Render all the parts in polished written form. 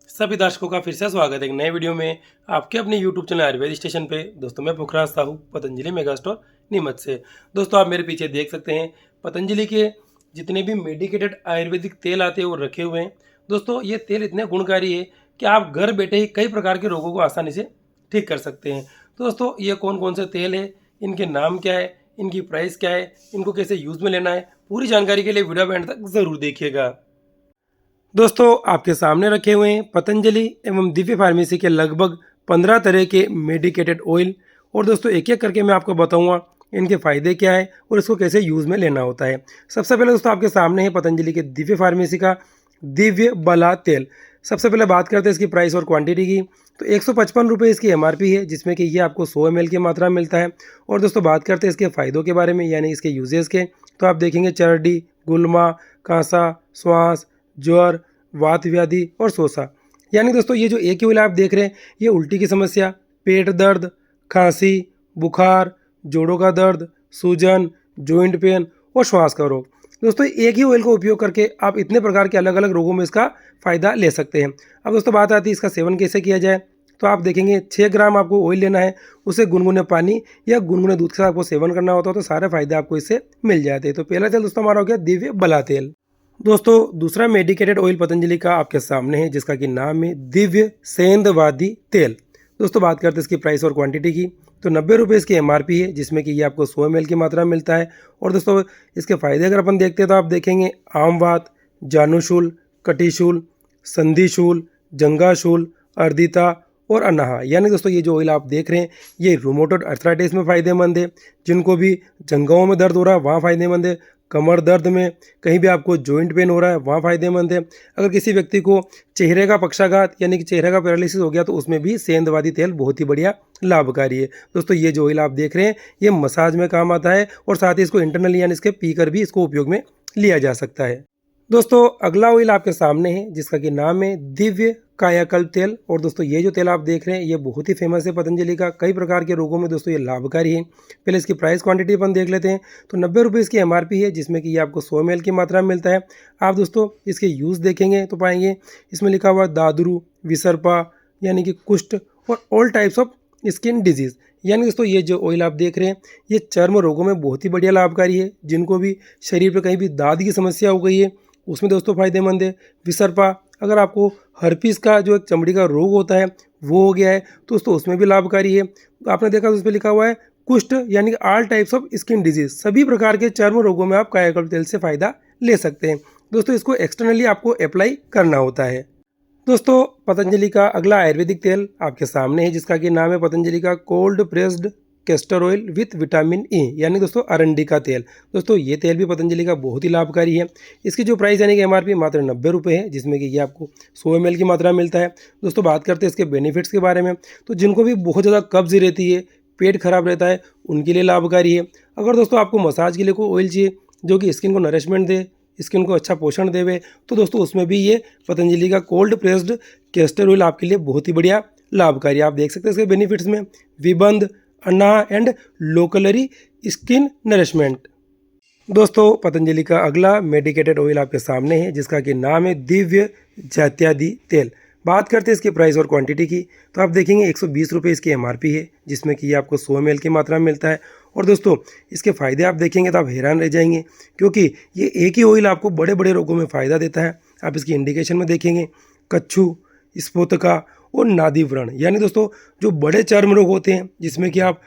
सभी दर्शकों का फिर से स्वागत है एक नए वीडियो में आपके अपने YouTube चैनल आयुर्वेद स्टेशन पे। दोस्तों मैं पुखराज साहू पतंजलि मेगा स्टोर नीमच से। दोस्तों आप मेरे पीछे देख सकते हैं पतंजलि के जितने भी मेडिकेटेड आयुर्वेदिक तेल आते हैं वो रखे हुए हैं। दोस्तों ये तेल इतने गुणकारी है कि आप घर बैठे ही कई प्रकार के रोगों को आसानी से ठीक कर सकते हैं। तो दोस्तों ये कौन कौन से तेल है, इनके नाम क्या है, इनकी प्राइस क्या है, इनको कैसे यूज़ में लेना है, पूरी जानकारी के लिए वीडियो एंड तक ज़रूर देखिएगा। दोस्तों आपके सामने रखे हुए हैं पतंजलि एवं दिव्य फार्मेसी के लगभग 15 तरह के मेडिकेटेड ऑयल। और दोस्तों एक एक करके मैं आपको बताऊंगा इनके फ़ायदे क्या है और इसको कैसे यूज़ में लेना होता है। सबसे पहले दोस्तों आपके सामने है पतंजलि के दिव्य फार्मेसी का दिव्य बला तेल। सबसे पहले बात करते हैं इसकी प्राइस और क्वांटिटी की। तो 155 रुपये इसकी MRP है, जिसमें कि ये आपको 100 ml की मात्रा में मिलता है। और दोस्तों बात करते हैं इसके फ़ायदों के बारे में, यानी इसके यूजेस के। तो आप देखेंगे चर्डी, गुलमा, कांसा, श्वास, ज्वर, वात व्याधि और शोषा। यानी दोस्तों ये जो एक ही ऑयल आप देख रहे हैं ये उल्टी की समस्या, पेट दर्द, खांसी, बुखार, जोड़ों का दर्द, सूजन, जॉइंट पेन और श्वास का रोग। दोस्तों एक ही ऑयल का उपयोग करके आप इतने प्रकार के अलग अलग रोगों में इसका फ़ायदा ले सकते हैं। अब दोस्तों बात आती है इसका सेवन कैसे किया जाए। तो आप देखेंगे 6 ग्राम आपको ऑयल लेना है, उसे गुनगुने पानी या गुनगुने दूध के साथ आपको सेवन करना होता है, तो सारे फायदे आपको इससे मिल जाते हैं। तो पहला तेल दोस्तों हमारा हो गया दिव्य बला तेल। दोस्तों दूसरा मेडिकेटेड ऑयल पतंजलि का आपके सामने है, जिसका कि नाम है दिव्य सेंधवादी तेल। दोस्तों बात करते हैं इसकी प्राइस और क्वांटिटी की। तो 90 रुपये इसकी MRP है, जिसमें कि ये आपको 100 ml की मात्रा में मिलता है। और दोस्तों इसके फ़ायदे अगर अपन देखते हैं तो आप देखेंगे आमवात, जानुशूल, कटिशूल, संधिशूल, जंगाशूल, अर्दिता और अनाहा। यानी दोस्तों ये जो ऑयल आप देख रहे हैं ये रूमेटॉइड अर्थराइटिस में फ़ायदेमंद है, जिनको भी जंघाओं में दर्द हो रहा है वहाँ फ़ायदेमंद है, कमर दर्द में, कहीं भी आपको जॉइंट पेन हो रहा है वहाँ फ़ायदेमंद है। अगर किसी व्यक्ति को चेहरे का पक्षाघात यानी कि चेहरे का पैरालिसिस हो गया तो उसमें भी सेंधवादी तेल बहुत ही बढ़िया लाभकारी है। दोस्तों ये जो ऑयल आप देख रहे हैं ये मसाज में काम आता है और साथ ही इसको इंटरनली यानी इसके पीकर भी इसको उपयोग में लिया जा सकता है। दोस्तों अगला ऑयल आपके सामने है, जिसका कि नाम है दिव्य कायाकल्प तेल। और दोस्तों ये जो तेल आप देख रहे हैं ये बहुत ही फेमस है पतंजलि का, कई प्रकार के रोगों में दोस्तों ये लाभकारी है। पहले इसकी प्राइस क्वांटिटी अपन देख लेते हैं। तो 90 रुपये इसकी MRP है, जिसमें कि ये आपको 100 ml की मात्रा में मिलता है। आप दोस्तों इसके यूज़ देखेंगे तो पाएंगे इसमें लिखा हुआ दादरू, विसर्पा यानी कि कुष्ठ और all types of skin disease. यानी दोस्तों ये जो ऑयल आप देख रहे हैं ये चर्म रोगों में बहुत ही बढ़िया लाभकारी है, जिनको भी शरीर पर कहीं भी दाद की समस्या हो गई है उसमें दोस्तों फ़ायदेमंद है। विसर्पा, अगर आपको हर्पीस का जो एक चमड़ी का रोग होता है वो हो गया है तो दोस्तों उसमें भी लाभकारी है। आपने देखा तो उस पर लिखा हुआ है कुष्ठ यानी कि all types of skin disease. सभी प्रकार के चर्म रोगों में आप कायाकल्प तेल से फ़ायदा ले सकते हैं। दोस्तों इसको एक्सटर्नली आपको अप्लाई करना होता है। दोस्तों पतंजलि का अगला आयुर्वेदिक तेल आपके सामने है, जिसका कि नाम है पतंजलि का cold pressed castor oil with vitamin E यानी दोस्तों अरंडी का तेल। दोस्तों ये तेल भी पतंजलि का बहुत ही लाभकारी है। इसकी जो प्राइस यानी कि MRP मात्र 90 रुपये है, जिसमें कि ये आपको 100 ml की मात्रा में मिलता है। दोस्तों बात करते हैं इसके बेनिफिट्स के बारे में। तो जिनको भी बहुत ज़्यादा कब्ज रहती है, पेट खराब रहता है, उनके लिए लाभकारी है। अगर दोस्तों आपको मसाज के लिए कोई ऑयल चाहिए जो कि स्किन को नरिशमेंट दे, स्किन को अच्छा पोषण देवे, तो दोस्तों उसमें भी ये पतंजलि का कोल्ड प्रेस्ड कैस्टर ऑयल आपके लिए बहुत ही बढ़िया लाभकारी। आप देख सकते हैं इसके बेनिफिट्स में विबंध, अन्ना एंड लोकलरी स्किन नरिशमेंट। दोस्तों पतंजलि का अगला मेडिकेटेड ऑयल आपके सामने है, जिसका कि नाम है दिव्य जात्यादि तेल। बात करते हैं इसकी प्राइस और क्वांटिटी की। तो आप देखेंगे 120 रुपये इसकी MRP है, जिसमें कि ये आपको 100 ml की मात्रा में मिलता है। और दोस्तों इसके फ़ायदे आप देखेंगे तो आप हैरान रह जाएंगे, क्योंकि ये एक ही ऑयल आपको बड़े बड़े रोगों में फ़ायदा देता है। आप इसकी इंडिकेशन में देखेंगे कच्छू, स्फोटका और नादि व्रण। यानी दोस्तों जो बड़े चर्म रोग होते हैं जिसमें कि आप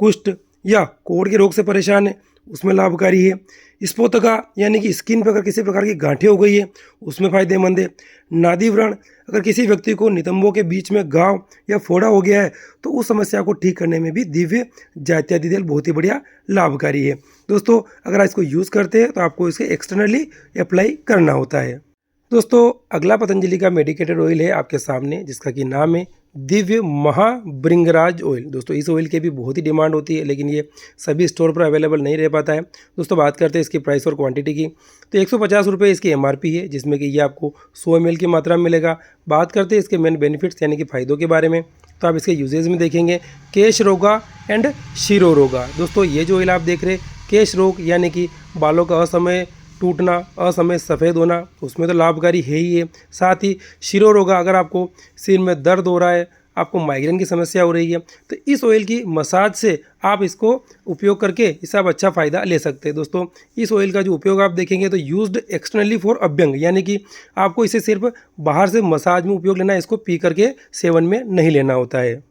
कुष्ठ या कोढ़ के रोग से परेशान हैं उसमें लाभकारी है। स्फोटका यानी कि स्किन पर अगर किसी प्रकार की गांठें हो गई है उसमें फ़ायदेमंद है। नादि व्रण, अगर किसी व्यक्ति को नितंबों के बीच में घाव या फोड़ा हो गया है तो उस समस्या को ठीक करने में भी दिव्य जात्यादि तेल बहुत ही बढ़िया लाभकारी है। दोस्तों अगर आप इसको यूज़ करते हैं तो आपको इसे एक्सटर्नली अप्लाई करना होता है। दोस्तों अगला पतंजलि का मेडिकेटेड ऑयल है आपके सामने, जिसका कि नाम है दिव्य महाभृंगराज ऑयल। दोस्तों इस ऑयल की भी बहुत ही डिमांड होती है, लेकिन ये सभी स्टोर पर अवेलेबल नहीं रह पाता है। दोस्तों बात करते हैं इसकी प्राइस और क्वांटिटी की। तो 150 रुपये इसकी MRP है, जिसमें कि ये आपको 100 ml की मात्रा में मिलेगा। बात करते हैं इसके मेन बेनिफिट्स यानी कि फ़ायदों के बारे में। तो आप इसके यूजेज में देखेंगे केश रोगा एंड शिरो रोगा। दोस्तों ये जो ऑयल आप देख रहे हैं केश रोग यानी कि बालों का असमय टूटना, असमय सफ़ेद होना, उसमें तो लाभकारी है ही है। साथ ही शिरोरोगा, अगर आपको सिर में दर्द हो रहा है, आपको माइग्रेन की समस्या हो रही है, तो इस ऑयल की मसाज से आप इसको उपयोग करके इससे आप अच्छा फ़ायदा ले सकते हैं। दोस्तों इस ऑयल का जो उपयोग आप देखेंगे तो यूज्ड एक्सटर्नली फॉर अभ्यंग, यानी कि आपको इसे सिर्फ बाहर से मसाज में उपयोग लेना है, इसको पी करके सेवन में नहीं लेना होता है।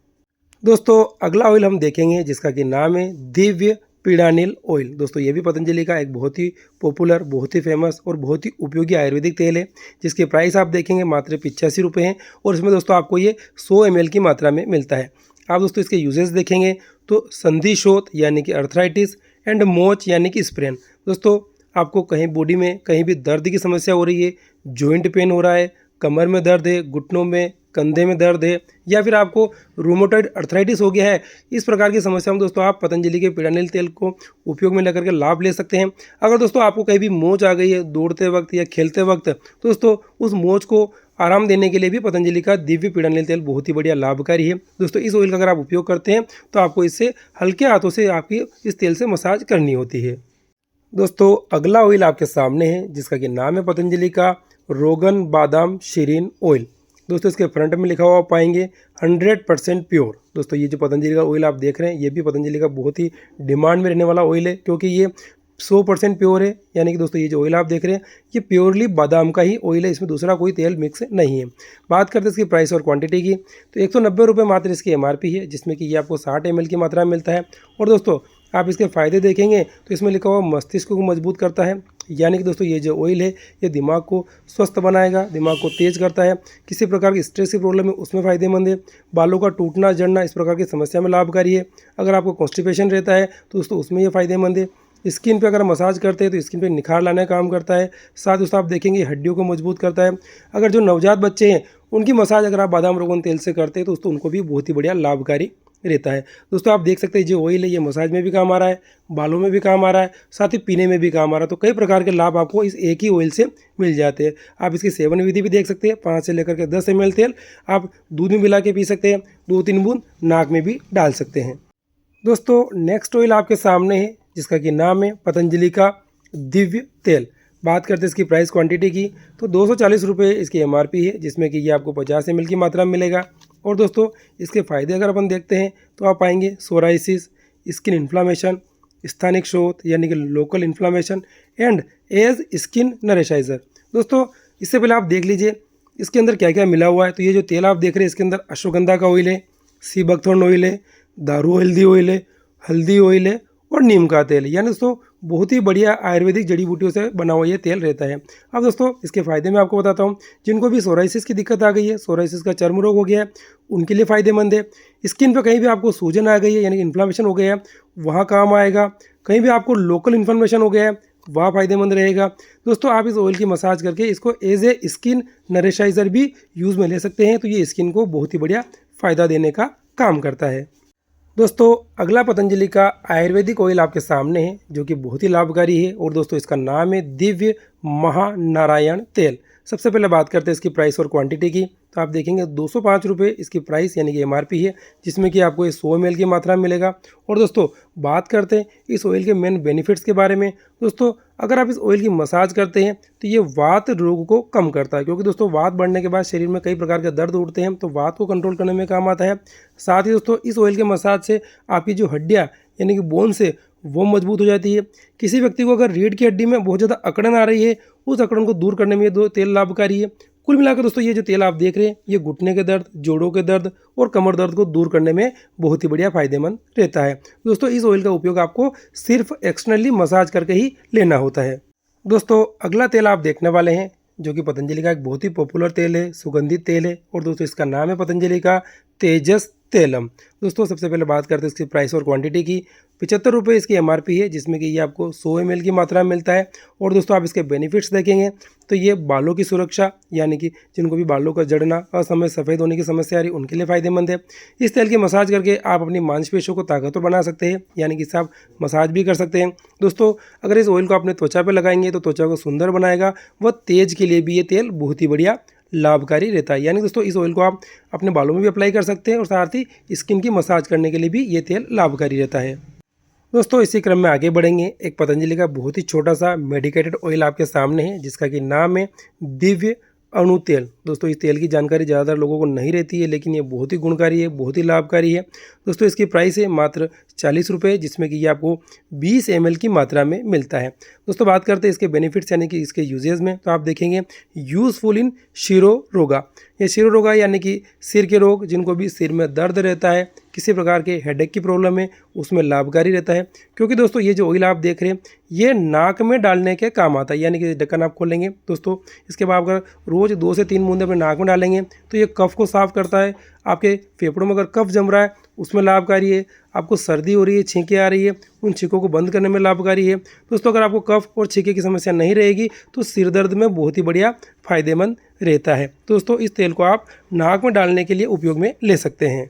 दोस्तों अगला ऑयल हम देखेंगे जिसका कि नाम है दिव्य पीड़ानील ऑयल। दोस्तों ये भी पतंजलि का एक बहुत ही पॉपुलर, बहुत ही फेमस और बहुत ही उपयोगी आयुर्वेदिक तेल है, जिसके प्राइस आप देखेंगे मात्र 85 रुपये हैं। और इसमें दोस्तों आपको ये 100 ml की मात्रा में मिलता है। आप दोस्तों इसके यूजेस देखेंगे तो संधि शोथ यानी कि अर्थराइटिस एंड मोच यानी कि स्प्रेन। दोस्तों आपको कहीं बॉडी में कहीं भी दर्द की समस्या हो रही है, जॉइंट पेन हो रहा है, कमर में दर्द है, घुटनों में, कंधे में दर्द है, या फिर आपको रूमेटॉइड अर्थराइटिस हो गया है, इस प्रकार की समस्या में दोस्तों आप पतंजलि के पीड़ानील तेल को उपयोग में लेकर के लाभ ले सकते हैं। अगर दोस्तों आपको कहीं भी मोच आ गई है दौड़ते वक्त या खेलते वक्त, तो दोस्तों उस मोच को आराम देने के लिए भी पतंजलि का दिव्य पीड़ानील तेल बहुत ही बढ़िया लाभकारी है। दोस्तों इस ऑयल का अगर आप उपयोग करते हैं तो आपको इससे हल्के हाथों से आपकी इस तेल से मसाज करनी होती है। दोस्तों अगला ऑयल आपके सामने है जिसका कि नाम है पतंजलि का रोगन बादाम शीरीन ऑयल। दोस्तों इसके फ्रंट में लिखा हुआ आप पाएंगे 100% प्योर। दोस्तों ये जो पतंजलि का ऑयल आप देख रहे हैं ये भी पतंजलि का बहुत ही डिमांड में रहने वाला ऑयल है, क्योंकि ये 100% प्योर है। यानी कि दोस्तों ये जो ऑयल आप देख रहे हैं ये प्योरली बादाम का ही ऑयल है, इसमें दूसरा कोई तेल मिक्स नहीं है। बात करते हैं इसकी प्राइस और क्वांटिटी की, तो 190 रुपये मात्र इसकी MRP है, जिसमें कि ये आपको 60 ml की मात्रा में मिलता है। और दोस्तों आप इसके फ़ायदे देखेंगे तो इसमें लिखा हुआ मस्तिष्क को मजबूत करता है। यानी कि दोस्तों ये जो ऑयल है ये दिमाग को स्वस्थ बनाएगा, दिमाग को तेज करता है, किसी प्रकार की स्ट्रेस की प्रॉब्लम है उसमें फ़ायदेमंद है, बालों का टूटना जड़ना इस प्रकार की समस्या में लाभकारी है, अगर आपको कॉन्स्टिपेशन रहता है तो दोस्तों उसमें ये फ़ायदेमंद है, स्किन पे अगर मसाज करते हैं तो स्किन पे निखार लाने का काम करता है, साथ दोस्तों आप देखेंगे हड्डियों को मजबूत करता है। अगर जो नवजात बच्चे हैं उनकी मसाज अगर आप बादाम रोगन तेल से करते हैं तो दोस्तों उनको भी बहुत ही बढ़िया लाभकारी रहता है। दोस्तों आप देख सकते हैं जो ऑयल है ये मसाज में भी काम आ रहा है, बालों में भी काम आ रहा है, साथ ही पीने में भी काम आ रहा है। तो कई प्रकार के लाभ आपको इस एक ही ऑयल से मिल जाते हैं। आप इसकी सेवन विधि भी देख सकते हैं, 5 से लेकर के 10 ml तेल आप दूध में मिला के पी सकते हैं, 2-3 बूंद नाक में भी डाल सकते हैं। दोस्तों नेक्स्ट ऑयल आपके सामने है जिसका कि नाम है पतंजलि का दिव्य तेल। बात करते हैं इसकी प्राइस क्वांटिटी की, तो 240 रुपये इसकी MRP है, जिसमें कि ये आपको 50 ml की मात्रा में मिलेगा। और दोस्तों इसके फ़ायदे अगर अपन देखते हैं तो आप पाएंगे सोराइसिस, स्किन इन्फ्लामेशन, स्थानिक शोथ यानी कि local inflammation and as skin nourisher. दोस्तों इससे पहले आप देख लीजिए इसके अंदर क्या क्या मिला हुआ है। तो ये जो तेल आप देख रहे हैं इसके अंदर अश्वगंधा का ऑयल है, सी बकथॉर्न ऑयल है, दारू हल्दी ऑयल है, हल्दी ऑयल है और नीम का तेल है। यानी दोस्तों बहुत ही बढ़िया आयुर्वेदिक जड़ी बूटियों से बना हुआ ये तेल रहता है। अब दोस्तों इसके फ़ायदे मैं आपको बताता हूँ। जिनको भी सोराइसिस की दिक्कत आ गई है, सोराइसिस का चर्म रोग हो गया है, उनके लिए फ़ायदेमंद है। स्किन पर कहीं भी आपको सूजन आ गई है यानी कि इन्फ्लामेशन हो गया है वहाँ काम आएगा। कहीं भी आपको लोकल इन्फ्लामेशन हो गया है वहाँ फ़ायदेमंद रहेगा। दोस्तों आप इस ऑयल की मसाज करके इसको एज ए स्किन नरिशाइजर भी यूज़ में ले सकते हैं। तो ये स्किन को बहुत ही बढ़िया फ़ायदा देने का काम करता है। दोस्तों अगला पतंजलि का आयुर्वेदिक ऑयल आपके सामने है जो कि बहुत ही लाभकारी है, और दोस्तों इसका नाम है दिव्य महानारायण तेल। सबसे पहले बात करते हैं इसकी प्राइस और क्वांटिटी की, तो आप देखेंगे 205 रुपये इसकी प्राइस यानी कि MRP है, जिसमें कि आपको ये 100 ml की मात्रा में मिलेगा। और दोस्तों बात करते हैं इस ऑयल के मेन बेनिफिट्स के बारे में। दोस्तों अगर आप इस ऑयल की मसाज करते हैं तो ये वात रोग को कम करता है, क्योंकि दोस्तों वात बढ़ने के बाद शरीर में कई प्रकार के दर्द उठते हैं, तो वात को कंट्रोल करने में काम आता है। साथ ही दोस्तों इस ऑयल के मसाज से आपकी जो हड्डियाँ यानी कि बोन्स है वो मजबूत हो जाती है। किसी व्यक्ति को अगर रीढ़ की हड्डी में बहुत ज़्यादा अकड़न आ रही है उस अकड़न को दूर करने में ये दो तेल लाभकारी है। कुल मिलाकर दोस्तों ये जो तेल आप देख रहे हैं ये घुटने के दर्द, जोड़ों के दर्द और कमर दर्द को दूर करने में बहुत ही बढ़िया फायदेमंद रहता है। दोस्तों इस ऑयल का उपयोग आपको सिर्फ एक्सटर्नली मसाज करके ही लेना होता है। दोस्तों अगला तेल आप देखने वाले हैं जो कि पतंजलि का एक बहुत ही पॉपुलर तेल है, सुगंधित तेल है, और दोस्तों इसका नाम है पतंजलि का तेजस तेलम। दोस्तों सबसे पहले बात करते हैं इसकी प्राइस और क्वांटिटी की। 75 रुपये इसकी MRP है, जिसमें कि ये आपको 100 ml की मात्रा में मिलता है। और दोस्तों आप इसके बेनिफिट्स देखेंगे तो ये बालों की सुरक्षा यानी कि जिनको भी बालों का जड़ना, असमय सफ़ेद होने की समस्या आ रही उनके लिए फ़ायदेमंद है। इस तेल की मसाज करके आप अपनी मांसपेशियों को ताकतवर बना सकते हैं, यानी कि इससे आप मसाज भी कर सकते हैं। दोस्तों अगर इस ऑयल को अपने त्वचा पर लगाएंगे तो त्वचा को सुंदर बनाएगा, व तेज के लिए भी ये तेल बहुत ही बढ़िया लाभकारी रहता है। यानी दोस्तों इस ऑयल को आप अपने बालों में भी अप्लाई कर सकते हैं और साथ ही स्किन की मसाज करने के लिए भी ये तेल लाभकारी रहता है। दोस्तों इसी क्रम में आगे बढ़ेंगे। एक पतंजलि का बहुत ही छोटा सा मेडिकेटेड ऑयल आपके सामने है, जिसका कि नाम है दिव्य अणु तेल। दोस्तों इस तेल की जानकारी ज़्यादातर लोगों को नहीं रहती है, लेकिन ये बहुत ही गुणकारी है, बहुत ही लाभकारी है। दोस्तों इसकी प्राइस है मात्र 40 रुपये, जिसमें कि ये आपको 20 ml की मात्रा में मिलता है। दोस्तों बात करते हैं इसके बेनिफिट्स यानी कि इसके यूजेज में, तो आप देखेंगे यूज़फुल इन शिरो रोगा। ये शिरो रोगा यानी कि सिर के रोग, जिनको भी सिर में दर्द रहता है, किसी प्रकार के हेडेक की प्रॉब्लम है, उसमें लाभकारी रहता है। क्योंकि दोस्तों ये जो ऑयल आप देख रहे हैं ये नाक में डालने के काम आता है, यानी कि ढक्कन आप खोलेंगे दोस्तों, इसके बाद अगर रोज़ 2 से 3 बूंदे अपने नाक में डालेंगे तो ये कफ को साफ करता है। आपके फेफड़ों में अगर कफ जम रहा है उसमें लाभकारी है। आपको सर्दी हो रही है, छींकें आ रही है, उन छींकों को बंद करने में लाभकारी है। दोस्तों अगर आपको कफ और छींके की समस्या नहीं रहेगी तो सिर दर्द में बहुत ही बढ़िया फायदेमंद रहता है। दोस्तों इस तेल को आप नाक में डालने के लिए उपयोग में ले सकते हैं।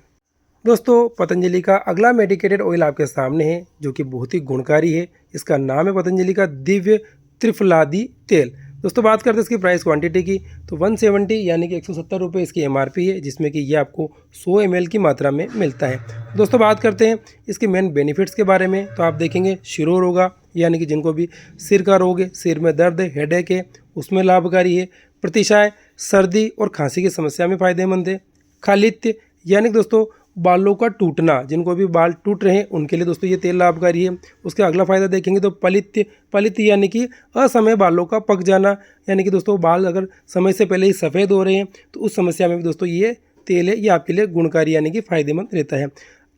दोस्तों पतंजलि का अगला मेडिकेटेड ऑयल आपके सामने है, जो कि बहुत ही गुणकारी है। इसका नाम है पतंजलि का दिव्य त्रिफलादी तेल। दोस्तों बात करते हैं इसकी प्राइस क्वांटिटी की, तो 170 यानी कि 170 रुपये इसकी MRP है, जिसमें कि ये आपको 100 ml की मात्रा में मिलता है। दोस्तों बात करते हैं इसके मेन बेनिफिट्स के बारे में, तो आप देखेंगे शिरो रोगा यानी कि जिनको भी सिर का रोग है, सिर में दर्द है, हेडेक है, उसमें लाभकारी है। प्रतिशाय सर्दी और खांसी की समस्या में फ़ायदेमंद है। खालित्य यानी कि दोस्तों बालों का टूटना, जिनको भी बाल टूट रहे हैं उनके लिए दोस्तों ये तेल लाभकारी है। उसका अगला फायदा देखेंगे तो पलित्य यानी कि असमय बालों का पक जाना, यानी कि दोस्तों बाल अगर समय से पहले ही सफ़ेद हो रहे हैं तो उस समस्या में भी दोस्तों ये तेल है, ये आपके लिए गुणकारी यानी कि फायदेमंद रहता है।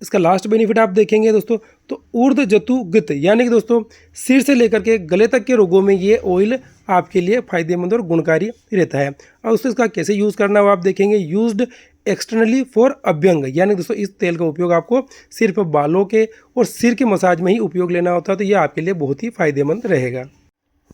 इसका लास्ट बेनिफिट आप देखेंगे दोस्तों तो ऊर्ध्व जतुगत यानी कि दोस्तों सिर से लेकर के गले तक के रोगों में ये ऑयल आपके लिए फायदेमंद और गुणकारी रहता है। और उससे इसका कैसे यूज़ करना है आप देखेंगे। यूज्ड एक्सटर्नली फॉर अभ्यंग, यानी दोस्तों इस तेल का उपयोग आपको सिर्फ बालों के और सिर के मसाज में ही उपयोग लेना होता है, तो यह आपके लिए बहुत ही फायदेमंद रहेगा।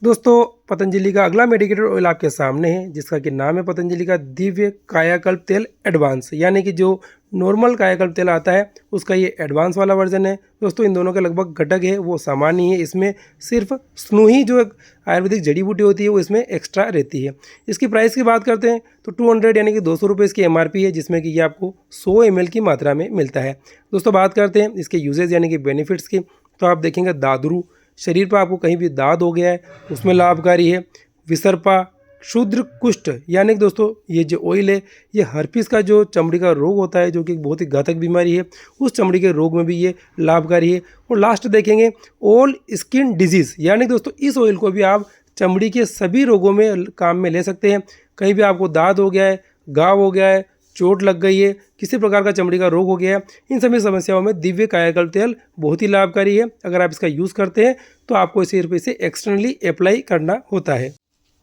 दोस्तों पतंजलि का अगला मेडिकेटेड ऑयल आपके सामने है, जिसका कि नाम है पतंजलि का दिव्य कायाकल्प तेल एडवांस, यानी कि जो नॉर्मल कायाकल्प तेल आता है उसका ये एडवांस वाला वर्जन है। दोस्तों इन दोनों के लगभग घटक है वो सामान्य है, इसमें सिर्फ स्नूही जो एक आयुर्वेदिक जड़ी बूटी होती है वो इसमें एक्स्ट्रा रहती है। इसकी प्राइस की बात करते हैं तो 200 यानी कि 200 रुपये इसकी MRP है, जिसमें कि ये आपको 100 ml की मात्रा में मिलता है। दोस्तों बात करते हैं इसके यूजेज यानी कि बेनिफिट्स की, तो आप देखेंगे दादरू, शरीर पर आपको कहीं भी दाद हो गया है उसमें लाभकारी है। विसर्पा, क्षुद्र कुष्ठ यानी कि दोस्तों ये जो ऑयल है ये हर्पिस का जो चमड़ी का रोग होता है, जो कि बहुत ही घातक बीमारी है, उस चमड़ी के रोग में भी ये लाभकारी है। और लास्ट देखेंगे ऑल स्किन डिजीज़, यानी कि दोस्तों इस ऑयल को भी आप चमड़ी के सभी रोगों में काम में ले सकते हैं। कहीं भी आपको दाद हो गया है, घाव हो गया है, चोट लग गई है, किसी प्रकार का चमड़ी का रोग हो गया है, इन सभी समस्याओं में दिव्य कायाकल्प तेल बहुत ही लाभकारी है। अगर आप इसका यूज़ करते हैं तो आपको इसे एक्सटर्नली अप्लाई करना होता है।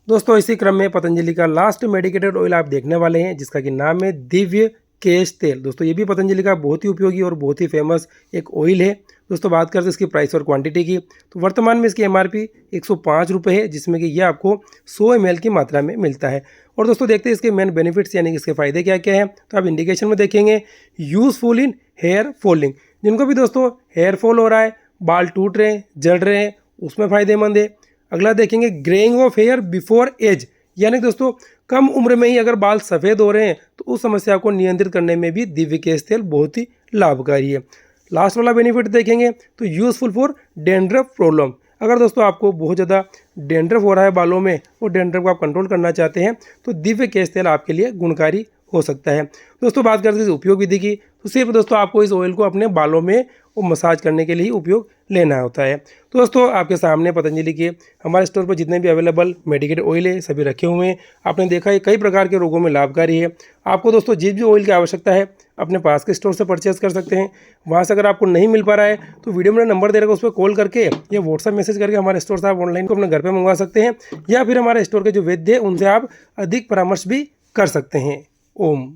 दोस्तों इसी क्रम में पतंजलि का लास्ट मेडिकेटेड ऑयल आप देखने वाले हैं, जिसका कि नाम है दिव्य केश तेल। दोस्तों ये भी पतंजलि का बहुत ही उपयोगी और बहुत ही फेमस एक ऑयल है। दोस्तों बात करते हैं इसकी प्राइस और क्वांटिटी की, तो वर्तमान में इसकी MRP 105 रुपये है, जिसमें कि यह आपको 100 ml की मात्रा में मिलता है। और दोस्तों देखते हैं इसके मेन बेनिफिट्स यानी कि इसके फ़ायदे क्या क्या हैं, तो आप इंडिकेशन में देखेंगे यूज़फुल इन हेयर फॉलिंग, जिनको भी दोस्तों हेयर फॉल हो रहा है, बाल टूट रहे हैं, जड़ रहे हैं, उसमें फ़ायदेमंद है। अगला देखेंगे greying of hair before age, यानी दोस्तों कम उम्र में ही अगर बाल सफ़ेद हो रहे हैं तो उस समस्या को नियंत्रित करने में भी दिव्य केश तेल बहुत ही लाभकारी है। लास्ट वाला बेनिफिट देखेंगे तो यूज़फुल फॉर डैंड्रफ प्रॉब्लम, अगर दोस्तों आपको बहुत ज़्यादा डैंड्रफ हो रहा है बालों में और डैंड्रफ को आप कंट्रोल करना चाहते हैं तो दिव्य केश तेल आपके लिए गुणकारी हो सकता है। दोस्तों बात करते हैं इस उपयोग विधि की, तो सिर्फ दोस्तों आपको इस ऑयल को अपने बालों में वो मसाज करने के लिए ही उपयोग लेना होता है। तो दोस्तों आपके सामने पतंजलि के हमारे स्टोर पर जितने भी अवेलेबल मेडिकेटेड ऑयल है सभी रखे हुए हैं। आपने देखा है कई प्रकार के रोगों में लाभकारी है। आपको दोस्तों जिस भी ऑयल की आवश्यकता है अपने पास के स्टोर से परचेज कर सकते हैं। वहाँ से अगर आपको नहीं मिल पा रहा है तो वीडियो में नंबर दे रखा उस पर कॉल करके या व्हाट्सअप मैसेज करके हमारे स्टोर से आप ऑनलाइन को अपने घर पर मंगवा सकते हैं, या फिर हमारे स्टोर के जो वैद्य है उनसे आप अधिक परामर्श भी कर सकते हैं। ओम।